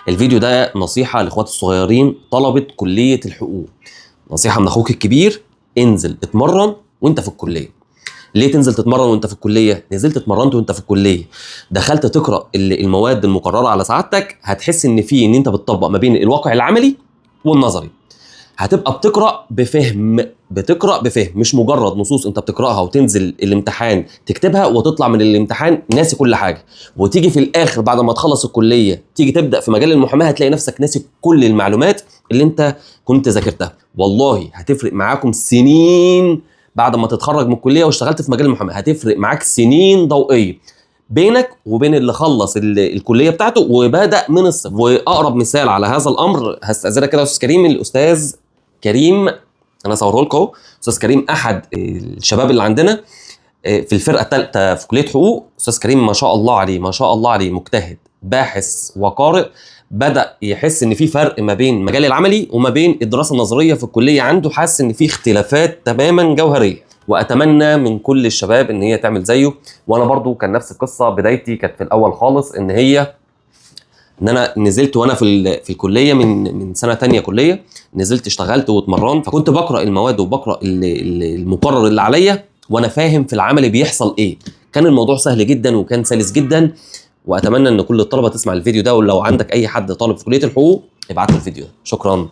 الفيديو ده نصيحة لاخواتي الصغيرين طلبة كلية الحقوق. نصيحة من اخوك الكبير، انزل اتمرن وانت في الكلية. ليه تنزل تتمرن وانت في الكلية؟ نزلت اتمرنت وانت في الكلية، دخلت تقرأ المواد المقررة على سعادتك، هتحس ان انت بتطبق ما بين الواقع العملي والنظري. هتبقى بتقرأ بفهم، مش مجرد نصوص انت بتقرأها وتنزل الامتحان تكتبها وتطلع من الامتحان ناسي كل حاجة، وتيجي في الاخر بعد ما تخلص الكلية تيجي تبدأ في مجال المحاماة هتلاقي نفسك ناسي كل المعلومات اللي انت كنت ذاكرتها. والله هتفرق معاكم سنين بعد ما تتخرج من الكلية واشتغلت في مجال المحاماة، هتفرق معاك سنين ضوئية بينك وبين اللي خلص الكليه بتاعته وبدا من الصفر. واقرب مثال على هذا الامر هستاذنك كده يا استاذ كريم، الاستاذ كريم، انا اصوره لكم اهو. استاذ كريم احد الشباب اللي عندنا في الفرقه الثالثه في كليه حقوق. استاذ كريم ما شاء الله عليه، ما شاء الله عليه، مجتهد باحث وقارئ. بدا يحس ان في فرق ما بين المجال العملي وما بين الدراسه النظريه في الكليه عنده، حاسس ان في اختلافات تماما جوهريه. واتمنى من كل الشباب ان هي تعمل زيه. وانا برضو كان نفس القصه، بدايتي كانت في الاول خالص ان انا نزلت وانا في الكليه من سنه تانية كليه، نزلت اشتغلت واتمرنت، فكنت بقرا المواد وبقرا المقرر اللي عليا وانا فاهم في العمل بيحصل ايه. كان الموضوع سهل جدا وكان سلس جدا. واتمنى ان كل الطلبه تسمع الفيديو ده، ولو عندك اي حد طالب في كليه الحقوق ابعت له الفيديو ده. شكرا.